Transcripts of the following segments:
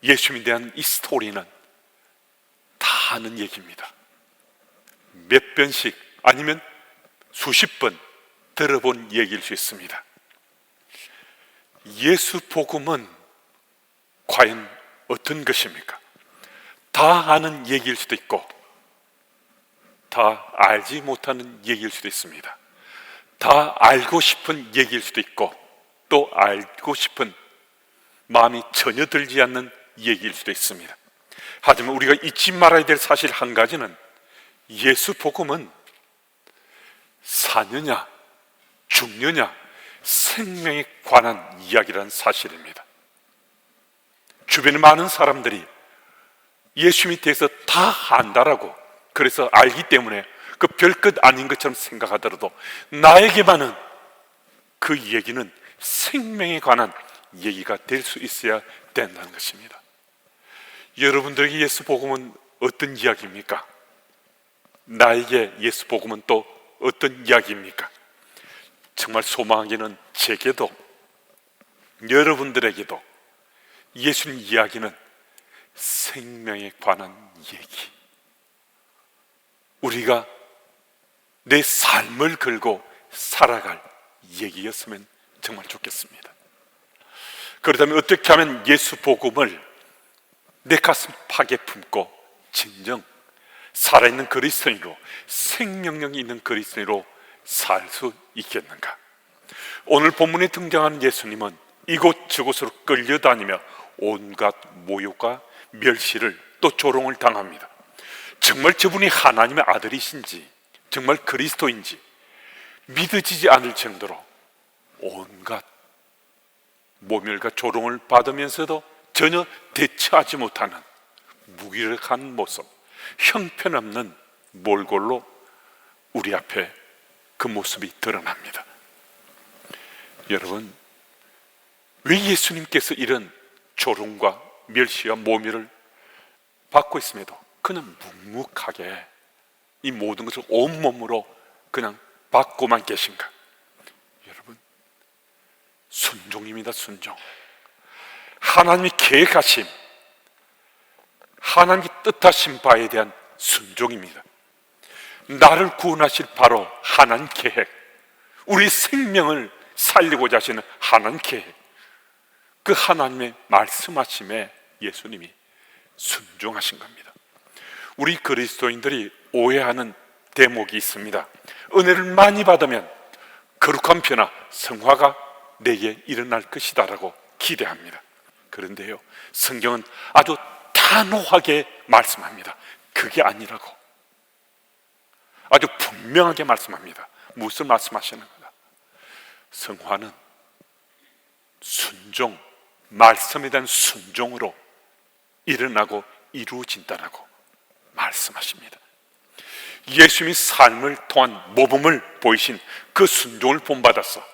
예수님에 대한 이 스토리는 다 아는 얘기입니다. 몇 번씩 아니면 수십 번 들어본 얘기일 수 있습니다. 예수 복음은 과연 어떤 것입니까? 다 아는 얘기일 수도 있고 다 알지 못하는 얘기일 수도 있습니다. 다 알고 싶은 얘기일 수도 있고 또 알고 싶은 마음이 전혀 들지 않는 얘기일 수도 있습니다. 하지만 우리가 잊지 말아야 될 사실 한 가지는 예수 복음은 사느냐 죽느냐 생명에 관한 이야기라는 사실입니다. 주변의 많은 사람들이 예수님에 대해서 다 안다라고, 그래서 알기 때문에 그 별것 아닌 것처럼 생각하더라도 나에게만은 그 얘기는 생명에 관한 얘기가 될 수 있어야 된다는 것입니다. 여러분들에게 예수 복음은 어떤 이야기입니까? 나에게 예수 복음은 또 어떤 이야기입니까? 정말 소망하기는 제게도 여러분들에게도 예수님 이야기는 생명에 관한 얘기, 우리가 내 삶을 걸고 살아갈 얘기였으면 정말 좋겠습니다. 그렇다면 어떻게 하면 예수 복음을 내 가슴 파게 품고 진정 살아있는 그리스도인으로, 생명력이 있는 그리스도인으로 살 수 있겠는가? 오늘 본문에 등장하는 예수님은 이곳저곳으로 끌려다니며 온갖 모욕과 멸시를 또 조롱을 당합니다. 정말 저분이 하나님의 아들이신지 정말 그리스도인지 믿어지지 않을 정도로 온갖 모멸과 조롱을 받으면서도 전혀 대처하지 못하는 무기력한 모습, 형편없는 몰골로 우리 앞에 그 모습이 드러납니다. 여러분, 왜 예수님께서 이런 조롱과 멸시와 모멸을 받고 있음에도 그냥 묵묵하게 이 모든 것을 온몸으로 그냥 받고만 계신가? 여러분, 순종입니다. 순종. 하나님이 계획하심, 하나님이 뜻하신 바에 대한 순종입니다. 나를 구원하실 바로 하나님 계획, 우리 생명을 살리고자 하시는 하나님 계획, 그 하나님의 말씀하심에 예수님이 순종하신 겁니다. 우리 그리스도인들이 오해하는 대목이 있습니다. 은혜를 많이 받으면 거룩한 변화, 성화가 내게 일어날 것이다라고 기대합니다. 그런데요, 성경은 아주 단호하게 말씀합니다. 그게 아니라고. 아주 분명하게 말씀합니다. 무엇을 말씀하시는 거다? 성화는 순종, 말씀에 대한 순종으로 일어나고 이루어진다라고 말씀하십니다. 예수님이 삶을 통한 모범을 보이신 그 순종을 본받아서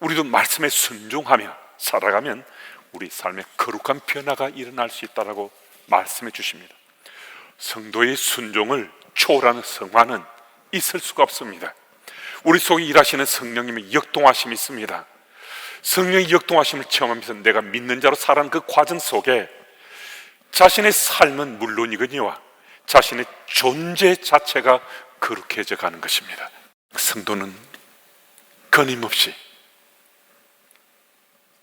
우리도 말씀에 순종하며 살아가면 우리 삶에 거룩한 변화가 일어날 수 있다라고 말씀해 주십니다. 성도의 순종을 초월하는 성화는 있을 수가 없습니다. 우리 속에 일하시는 성령님의 역동하심이 있습니다. 성령의 역동하심을 체험하면서 내가 믿는 자로 살아가는 그 과정 속에 자신의 삶은 물론이거니와 자신의 존재 자체가 거룩해져 가는 것입니다. 성도는 끊임없이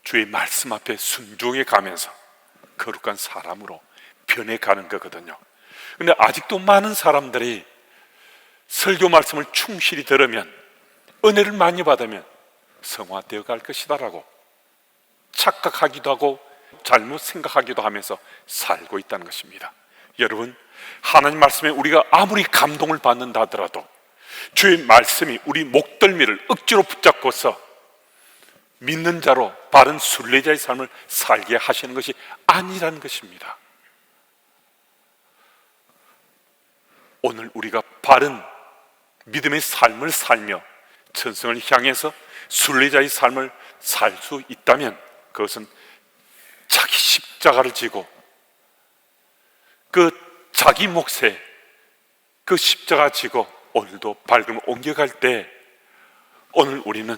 주의 말씀 앞에 순종해 가면서 거룩한 사람으로 변해가는 거거든요. 그런데 아직도 많은 사람들이 설교 말씀을 충실히 들으면, 은혜를 많이 받으면 성화되어 갈 것이다라고 착각하기도 하고 잘못 생각하기도 하면서 살고 있다는 것입니다. 여러분, 하나님 말씀에 우리가 아무리 감동을 받는다 하더라도 주의 말씀이 우리 목덜미를 억지로 붙잡고서 믿는 자로 바른 순례자의 삶을 살게 하시는 것이 아니라는 것입니다. 오늘 우리가 바른 믿음의 삶을 살며 천성을 향해서 순례자의 삶을 살 수 있다면 그것은 자기 십자가를 지고 그 자기 몫에 그 십자가 지고 오늘도 발걸음을 옮겨갈 때 오늘 우리는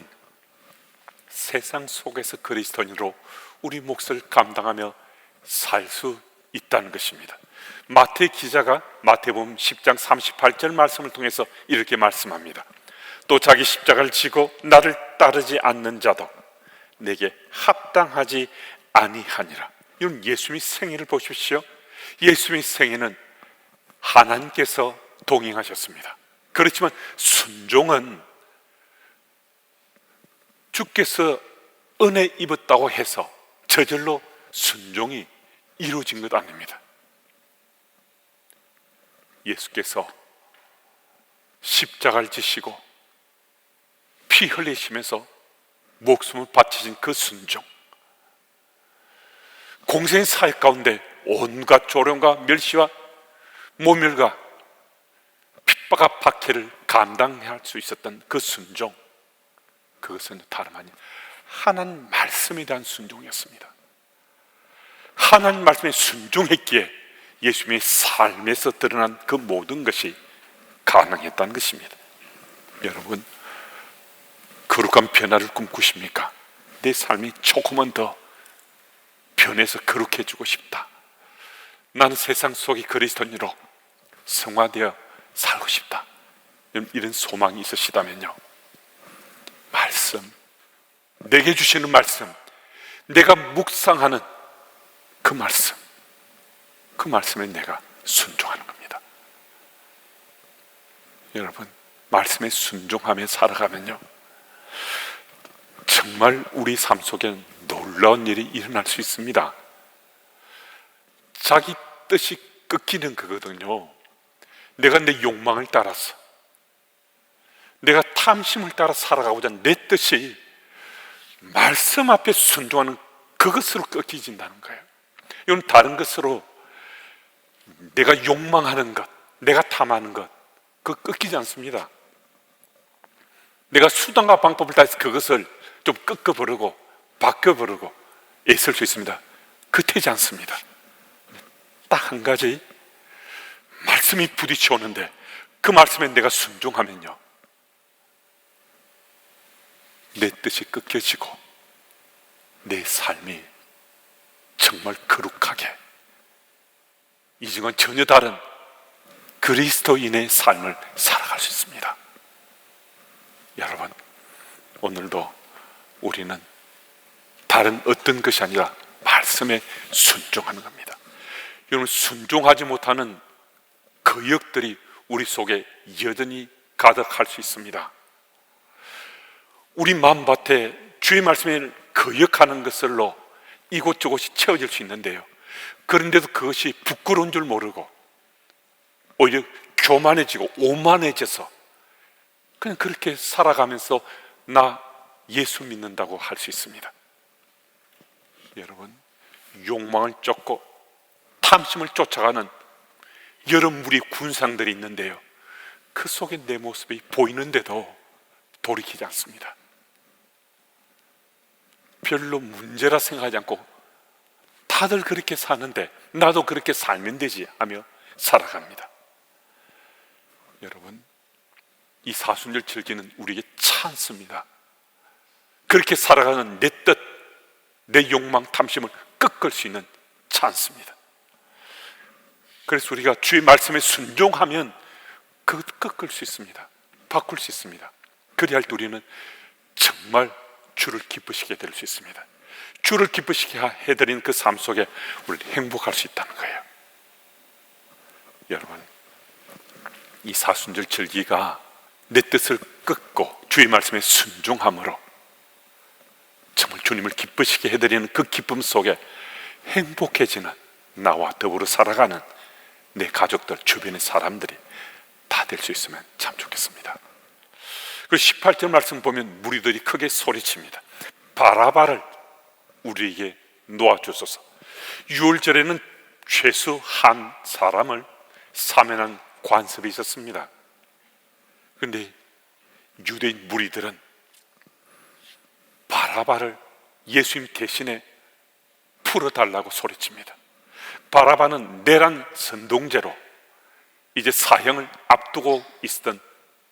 세상 속에서 그리스도인으로 우리 몫을 감당하며 살 수 있다는 것입니다. 마태 기자가 마태복음 10장 38절 말씀을 통해서 이렇게 말씀합니다. 또 자기 십자가를 지고 나를 따르지 않는 자도 내게 합당하지 아니하니라. 이건 예수님의 생애를 보십시오. 예수님의 생애는 하나님께서 동행하셨습니다. 그렇지만 순종은 주께서 은혜 입었다고 해서 저절로 순종이 이루어진 것 아닙니다. 예수께서 십자가를 지시고 피 흘리시면서 목숨을 바치신 그 순종, 공생의 사역 가운데 온갖 조롱과 멸시와 모멸과 핍박과 박해를 감당할 수 있었던 그 순종, 그것은 다름 아닌 하나님 말씀에 대한 순종이었습니다. 하나님 말씀에 순종했기에 예수님의 삶에서 드러난 그 모든 것이 가능했다는 것입니다. 여러분, 거룩한 변화를 꿈꾸십니까? 내 삶이 조금은 더 변해서 거룩해지고 싶다. 나는 세상 속의 그리스도인으로 성화되어 살고 싶다. 이런 소망이 있으시다면요, 말씀, 내게 주시는 말씀, 내가 묵상하는 그 말씀, 그 말씀에 내가 순종하는 겁니다. 여러분, 말씀에 순종하며 살아가면요, 정말 우리 삶 속에 놀라운 일이 일어날 수 있습니다. 자기 뜻이 꺾이는 거거든요. 내가 내 욕망을 따라서, 내가 탐심을 따라 살아가고자 내 뜻이 말씀 앞에 순종하는 그것으로 꺾이진다는 거예요. 이건 다른 것으로 내가 욕망하는 것, 내가 탐하는 것, 그거 꺾이지 않습니다. 내가 수단과 방법을 다해서 그것을 좀 꺾어버리고 바꿔버리고 애쓸 수 있습니다. 그 되지 않습니다. 딱 한 가지, 말씀이 부딪혀 오는데 그 말씀에 내가 순종하면요, 내 뜻이 꺾여지고 내 삶이 정말 거룩하게, 이전과 전혀 다른 그리스도인의 삶을 살아갈 수 있습니다. 여러분, 오늘도 우리는 다른 어떤 것이 아니라 말씀에 순종하는 겁니다. 여러분, 순종하지 못하는 거역들이 우리 속에 여전히 가득할 수 있습니다. 우리 마음밭에 주의 말씀을 거역하는 것들로 이곳저곳이 채워질 수 있는데요, 그런데도 그것이 부끄러운 줄 모르고 오히려 교만해지고 오만해져서 그냥 그렇게 살아가면서 나 예수 믿는다고 할 수 있습니다. 여러분, 욕망을 쫓고 탐심을 쫓아가는 여러 무리 군상들이 있는데요, 그 속에 내 모습이 보이는데도 돌이키지 않습니다. 별로 문제라 생각하지 않고 다들 그렇게 사는데 나도 그렇게 살면 되지 하며 살아갑니다. 여러분, 이 사순절 즐기는 우리에게 찬스입니다. 그렇게 살아가는 내 뜻, 내 욕망, 탐심을 꺾을 수 있는 찬스입니다. 그래서 우리가 주의 말씀에 순종하면 그것 꺾을 수 있습니다. 바꿀 수 있습니다. 그리할 때 우리는 정말 주를 기쁘시게 될 수 있습니다. 주를 기쁘시게 해드린 그 삶 속에 우리 행복할 수 있다는 거예요. 여러분, 이 사순절 절기가 내 뜻을 꺾고 주의 말씀에 순종함으로 정말 주님을 기쁘시게 해드리는 그 기쁨 속에 행복해지는, 나와 더불어 살아가는 내 가족들, 주변의 사람들이 다 될 수 있으면 참 좋겠습니다. 그리고 18절 말씀 보면 무리들이 크게 소리칩니다. 바라바를 우리에게 놓아주소서. 유월절에는 최소 한 사람을 사면한 관습이 있었습니다. 그런데 유대인 무리들은 바라바를 예수님 대신에 풀어달라고 소리칩니다. 바라바는 내란 선동죄로 이제 사형을 앞두고 있었던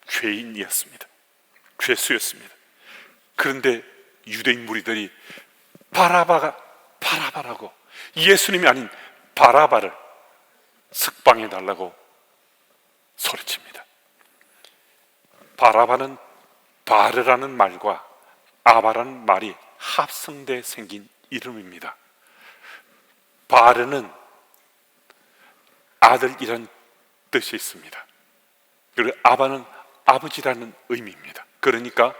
죄인이었습니다. 죄수였습니다. 그런데 유대인 무리들이 바라바라고 예수님이 아닌 바라바를 석방해 달라고 소리칩니다. 바라바는 바르라는 말과 아바라는 말이 합성돼 생긴 이름입니다. 바르는 아들이란 뜻이 있습니다. 그리고 아바는 아버지라는 의미입니다. 그러니까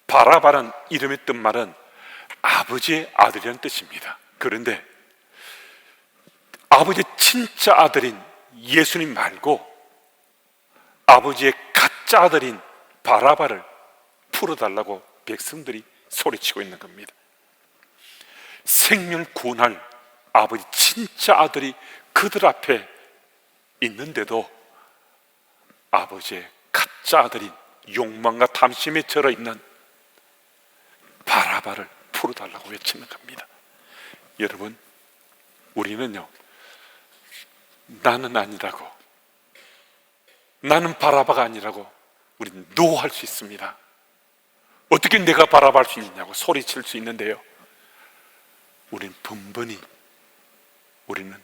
바라바란 이름의 뜻말은 아버지의 아들이라는 뜻입니다. 그런데 아버지의 진짜 아들인 예수님 말고 아버지의 가짜 아들인 바라바를 풀어달라고 백성들이 소리치고 있는 겁니다. 생명을 구원할 아버지 진짜 아들이 그들 앞에 있는데도 아버지의 가짜 아들인 욕망과 탐심에 절어있는 바라바를 풀어달라고 외치는 겁니다. 여러분, 우리는요, 나는 아니라고, 나는 바라바가 아니라고 우리는 노할 수 있습니다. 어떻게 내가 바라바할 수 있냐고 소리칠 수 있는데요, 우리는 번번이 우리는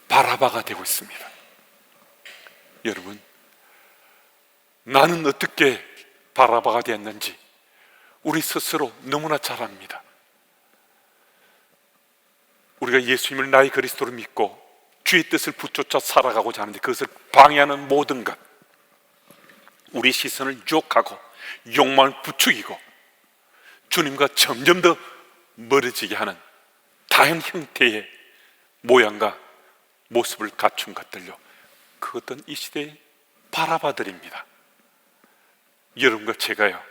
바라바가 되고 있습니다. 여러분, 나는 어떻게 바라바가 되었는지 우리 스스로 너무나 잘 압니다. 우리가 예수님을 나의 그리스도로 믿고 주의 뜻을 붙쫓아 살아가고자 하는데 그것을 방해하는 모든 것, 우리 시선을 유혹하고 욕망을 부추기고 주님과 점점 더 멀어지게 하는 다양한 형태의 모양과 모습을 갖춘 것들요, 그것은 이 시대의 바라바들입니다. 여러분과 제가요,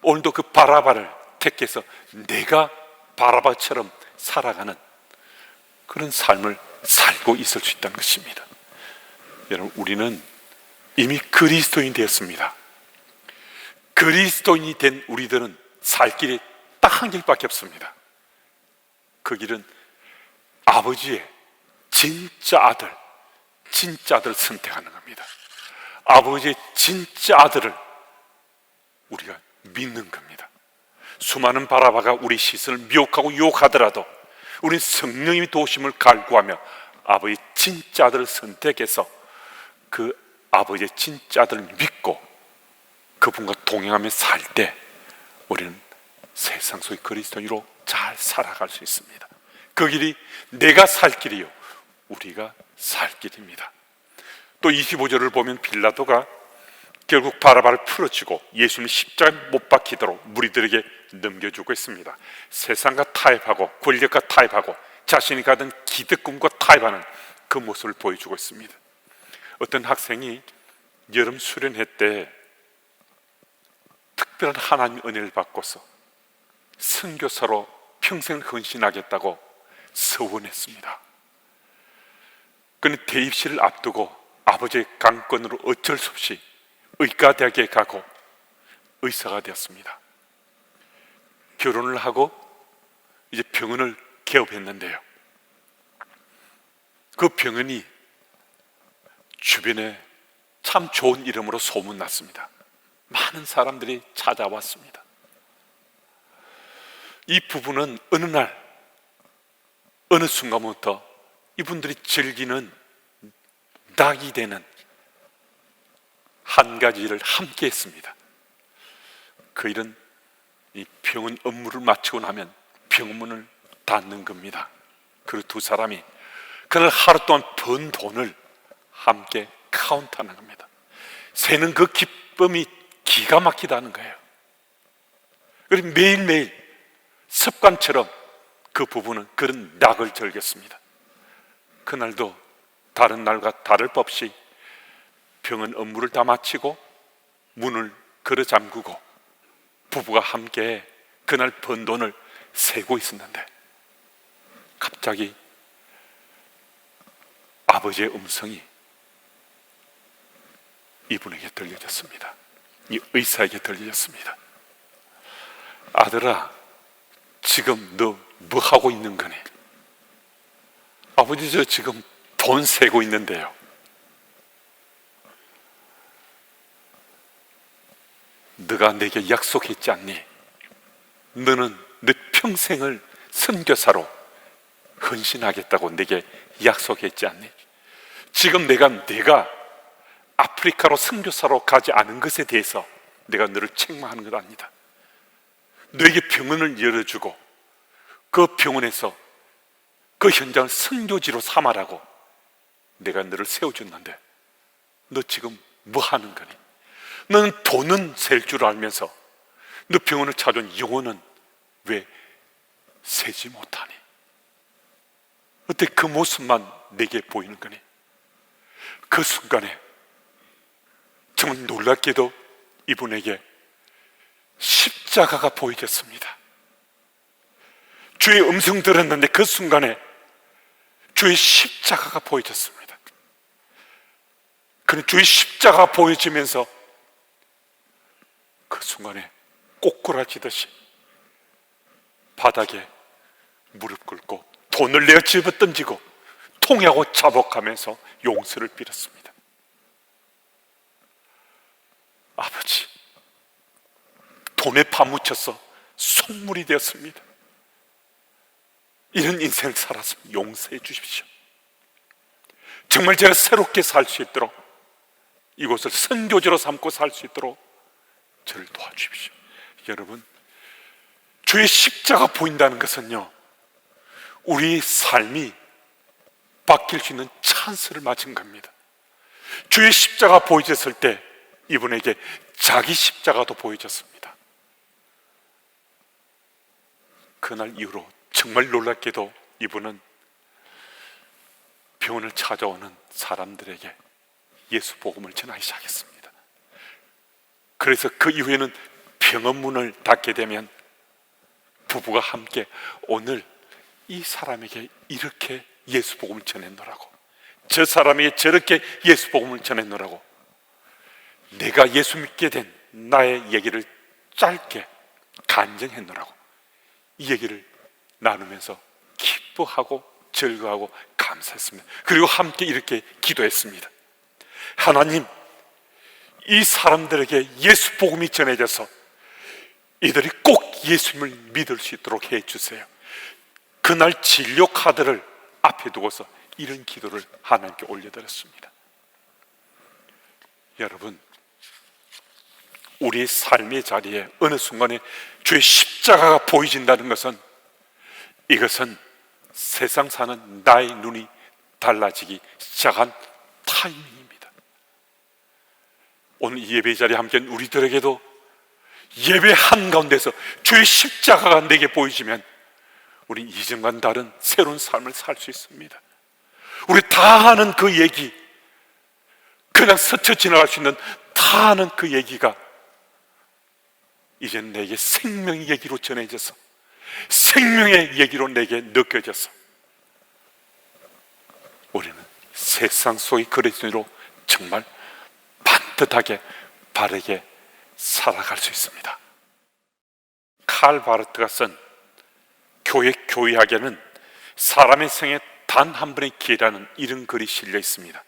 오늘도 그 바라바를 택해서 내가 바라바처럼 살아가는 그런 삶을 살고 있을 수 있다는 것입니다. 여러분, 우리는 이미 그리스도인이 되었습니다. 그리스도인이 된 우리들은 살 길이 딱 한 길밖에 없습니다. 그 길은 아버지의 진짜 아들 선택하는 겁니다. 아버지의 진짜 아들을 우리가 믿는 겁니다. 수많은 바라바가 우리 시선을 미혹하고 유혹하더라도 우리는 성령님의 도우심을 갈구하며 아버지의 진짜 아들을 선택해서 그 아버지의 진짜 아들을 믿고 그분과 동행하며 살 때 우리는 세상 속의 그리스도인으로 잘 살아갈 수 있습니다. 그 길이 내가 살 길이요, 우리가 살 길입니다. 또 25절을 보면 빌라도가 결국 바라바를 풀어주고 예수님을 십자가에 못 박히도록 무리들에게 넘겨주고 있습니다. 세상과 타협하고 권력과 타협하고 자신이 가던 기득권과 타협하는 그 모습을 보여주고 있습니다. 어떤 학생이 여름 수련회 때 특별한 하나님의 은혜를 받고서 선교사로 평생을 헌신하겠다고 서원했습니다. 그는 대입시를 앞두고 아버지의 강권으로 어쩔 수 없이 의과대학에 가고 의사가 되었습니다. 결혼을 하고 이제 병원을 개업했는데요, 그 병원이 주변에 참 좋은 이름으로 소문났습니다. 많은 사람들이 찾아왔습니다. 이 부부는 어느 날 어느 순간부터 이분들이 즐기는 낙이 되는 한 가지 일을 함께 했습니다. 그 일은 이 병원 업무를 마치고 나면 병문을 닫는 겁니다. 그리고 두 사람이 그날 하루 동안 번 돈을 함께 카운트하는 겁니다. 세는 그 기쁨이 기가 막히다는 거예요. 그리고 매일매일 습관처럼 그 부부는 그런 낙을 즐겼습니다. 그날도 다른 날과 다를 법 없이 병원 업무를 다 마치고 문을 걸어 잠그고 부부가 함께 그날 번 돈을 세고 있었는데 갑자기 아버지의 음성이 이분에게 들려졌습니다. 이 의사에게 들려졌습니다. 아들아, 지금 너 뭐 하고 있는 거니? 아버지, 저 지금 돈 세고 있는데요. 너가 내게 약속했지 않니? 너는 내 평생을 선교사로 헌신하겠다고 내게 약속했지 않니? 지금 내가 아프리카로 선교사로 가지 않은 것에 대해서 내가 너를 책망하는 것 아니다. 너에게 병원을 열어주고 그 병원에서 그 현장을 선교지로 삼아라고 내가 너를 세워줬는데 너 지금 뭐 하는 거니? 너는 돈은 셀 줄 알면서 너 병원을 찾아온 영혼은 왜 세지 못하니? 어때 그 모습만 내게 보이는 거니? 그 순간에 정말 놀랍게도 이분에게 십자가가 보여졌습니다. 주의 음성 들었는데 그 순간에 주의 십자가가 보여졌습니다. 그는 주의 십자가가 보여지면서 그 순간에 꼬꾸라지듯이 바닥에 무릎 꿇고 돈을 내어 집어 던지고 통하고 자복하면서 용서를 빌었습니다. 아버지, 돈에 파묻혀서 속물이 되었습니다. 이런 인생을 살았으면 용서해 주십시오. 정말 제가 새롭게 살 수 있도록 이곳을 선교지로 삼고 살 수 있도록 저를 도와주십시오. 여러분, 주의 십자가 보인다는 것은요, 우리 삶이 바뀔 수 있는 찬스를 맞은 겁니다. 주의 십자가 보여졌을 때 이분에게 자기 십자가도 보여졌습니다. 그날 이후로 정말 놀랍게도 이분은 병원을 찾아오는 사람들에게 예수 복음을 전하기 시작했습니다. 그래서 그 이후에는 병원 문을 닫게 되면 부부가 함께 오늘 이 사람에게 이렇게 예수 복음을 전했노라고, 저 사람에게 저렇게 예수 복음을 전했노라고, 내가 예수 믿게 된 나의 얘기를 짧게 간증했노라고 이 얘기를 나누면서 기뻐하고 즐거워하고 감사했습니다. 그리고 함께 이렇게 기도했습니다. 하나님, 이 사람들에게 예수 복음이 전해져서 이들이 꼭 예수님을 믿을 수 있도록 해주세요. 그날 진료 카드를 앞에 두고서 이런 기도를 하나님께 올려드렸습니다. 여러분, 우리 삶의 자리에 어느 순간에 주의 십자가가 보여진다는 것은, 이것은 세상 사는 나의 눈이 달라지기 시작한 타이밍입니다. 오늘 이 예배 자리에 함께한 우리들에게도 예배 한가운데서 주의 십자가가 내게 보이지면 우리 이전과는 다른 새로운 삶을 살 수 있습니다. 우리 다 아는 그 얘기, 그냥 스쳐 지나갈 수 있는 다 아는 그 얘기가 이제 내게 생명의 얘기로 전해져서 생명의 얘기로 내게 느껴져서 우리는 세상 속의 그리스도인으로 정말 반듯하게 바르게 살아갈 수 있습니다. 칼 바르트가 쓴 교회학에는 사람의 생에 단 한 번의 기회라는 이런 글이 실려 있습니다.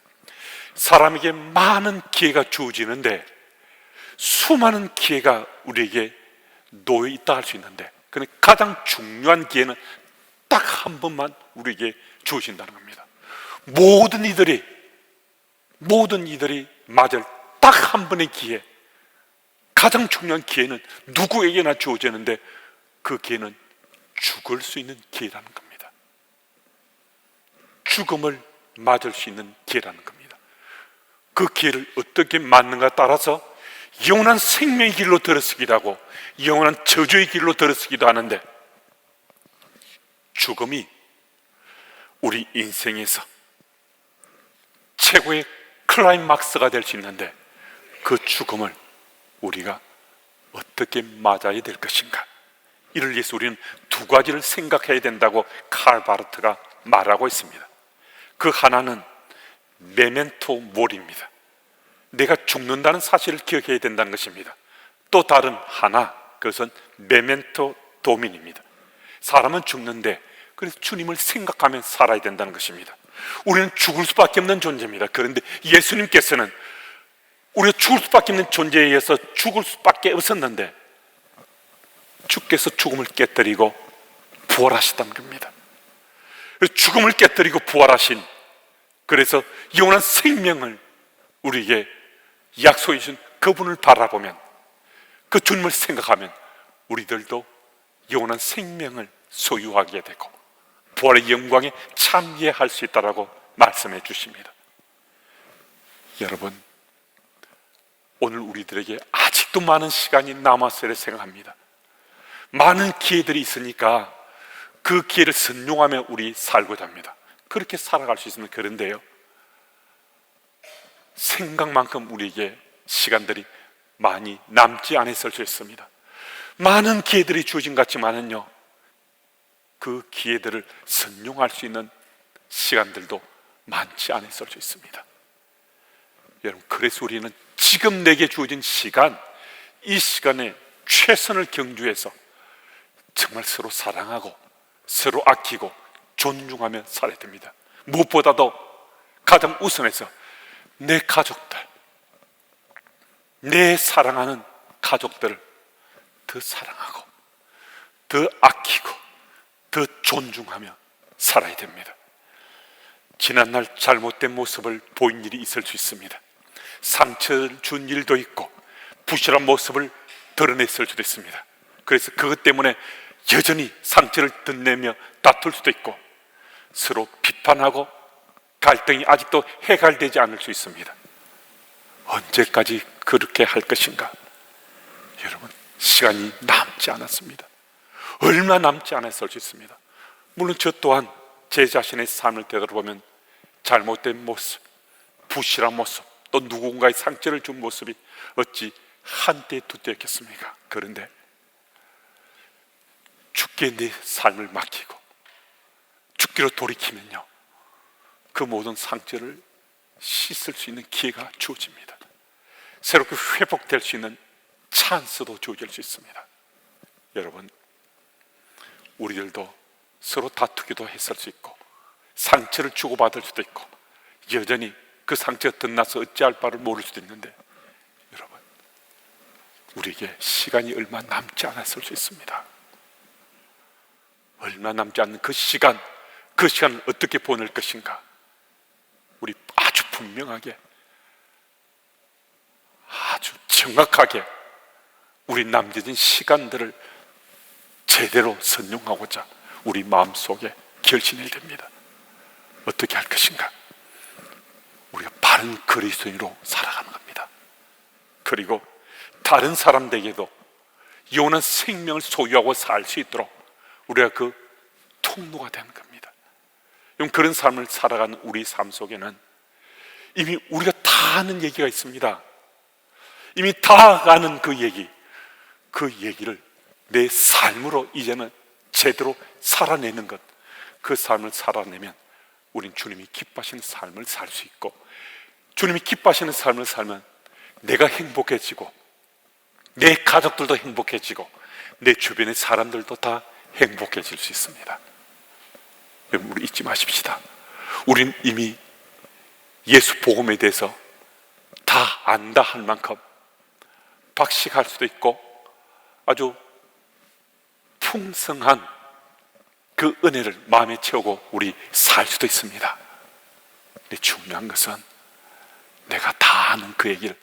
사람에게 많은 기회가 주어지는데 수많은 기회가 우리에게 놓여 있다 할 수 있는데, 그런데 가장 중요한 기회는 딱 한 번만 우리에게 주어진다는 겁니다. 모든 이들이 맞을 딱 한 번의 기회, 가장 중요한 기회는 누구에게나 주어지는데 그 기회는 죽을 수 있는 기회라는 겁니다. 죽음을 맞을 수 있는 기회라는 겁니다. 그 기회를 어떻게 맞는가 따라서 영원한 생명의 길로 들어서기도 하고 영원한 저주의 길로 들어서기도 하는데, 죽음이 우리 인생에서 최고의 클라이막스가 될 수 있는데 그 죽음을 우리가 어떻게 맞아야 될 것인가, 이를 위해서 우리는 두 가지를 생각해야 된다고 칼 바르트가 말하고 있습니다. 그 하나는 메멘토 모리입니다. 내가 죽는다는 사실을 기억해야 된다는 것입니다. 또 다른 하나, 그것은 메멘토 도민입니다. 사람은 죽는데 그래서 주님을 생각하며 살아야 된다는 것입니다. 우리는 죽을 수밖에 없는 존재입니다. 그런데 예수님께서는 우리가 죽을 수밖에 없는 존재에 의해서 죽을 수밖에 없었는데 주께서 죽음을 깨뜨리고 부활하셨다는 겁니다. 죽음을 깨뜨리고 부활하신, 그래서 영원한 생명을 우리에게 약속해 주신 그분을 바라보면, 그 주님을 생각하면 우리들도 영원한 생명을 소유하게 되고 부활의 영광에 참여할 수 있다라고 말씀해 주십니다. 여러분, 오늘 우리들에게 아직도 많은 시간이 남았어야 생각합니다. 많은 기회들이 있으니까 그 기회를 선용하며 우리 살고자 합니다. 그렇게 살아갈 수 있으면 그런데요, 생각만큼 우리에게 시간들이 많이 남지 않았을 수 있습니다. 많은 기회들이 주어진 것 같지만은요, 그 기회들을 선용할 수 있는 시간들도 많지 않았을 수 있습니다. 여러분, 그래서 우리는 지금 내게 주어진 시간, 이 시간에 최선을 경주해서 정말 서로 사랑하고 서로 아끼고 존중하며 살아야 됩니다. 무엇보다도 가장 우선해서 내 가족들, 내 사랑하는 가족들을 더 사랑하고 더 아끼고 더 존중하며 살아야 됩니다. 지난날 잘못된 모습을 보인 일이 있을 수 있습니다. 상처를 준 일도 있고 부실한 모습을 드러냈을 수도 있습니다. 그래서 그것 때문에 여전히 상처를 덧내며 다툴 수도 있고 서로 비판하고 갈등이 아직도 해결되지 않을 수 있습니다. 언제까지 그렇게 할 것인가? 여러분, 시간이 남지 않았습니다. 얼마 남지 않았을 수 있습니다. 물론 저 또한 제 자신의 삶을 되돌아보면 잘못된 모습, 부실한 모습, 또 누군가의 상처를 준 모습이 어찌 한때 두때였겠습니까? 그런데 죽게 내 삶을 맡기고 죽기로 돌이키면요, 그 모든 상처를 씻을 수 있는 기회가 주어집니다. 새롭게 회복될 수 있는 찬스도 주어질 수 있습니다. 여러분, 우리들도 서로 다투기도 했을 수 있고 상처를 주고받을 수도 있고 여전히 그 상처가 덧나서 어찌할 바를 모를 수도 있는데, 여러분, 우리에게 시간이 얼마 남지 않았을 수 있습니다. 얼마 남지 않는 그 시간을 어떻게 보낼 것인가? 우리 아주 분명하게, 아주 정확하게 우리 남겨진 시간들을 제대로 선용하고자 우리 마음속에 결심해야 됩니다. 어떻게 할 것인가? 우리가 바른 그리스도인으로 살아가는 겁니다. 그리고 다른 사람들에게도 영원한 생명을 소유하고 살 수 있도록 우리가 그 통로가 되는 겁니다. 그런 삶을 살아가는 우리 삶 속에는 이미 우리가 다 아는 얘기가 있습니다. 이미 다 아는 그 얘기를 내 삶으로 이제는 제대로 살아내는 것, 그 삶을 살아내면 우린 주님이 기뻐하시는 삶을 살 수 있고, 주님이 기뻐하시는 삶을 살면 내가 행복해지고 내 가족들도 행복해지고 내 주변의 사람들도 다 행복해질 수 있습니다. 여러분, 우리 잊지 마십시다. 우린 이미 예수 복음에 대해서 다 안다 할 만큼 박식할 수도 있고 아주 풍성한 그 은혜를 마음에 채우고 우리 살 수도 있습니다. 근데 중요한 것은 내가 다 아는 그 얘기를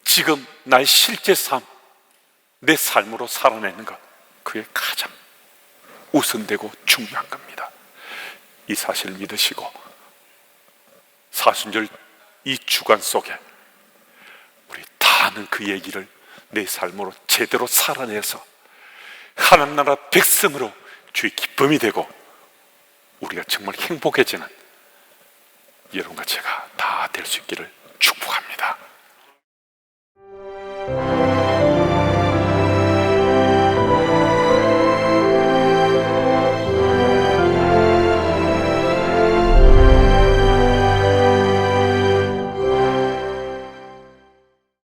지금 나의 실제 삶, 내 삶으로 살아내는 것, 그게 가장 우선되고 중요한 겁니다. 이 사실을 믿으시고 사순절 이 주간 속에 우리 다 아는 그 얘기를 내 삶으로 제대로 살아내서 하나님 나라 백성으로 주의 기쁨이 되고 우리가 정말 행복해지는 여러분과 제가 다 될 수 있기를 축복합니다.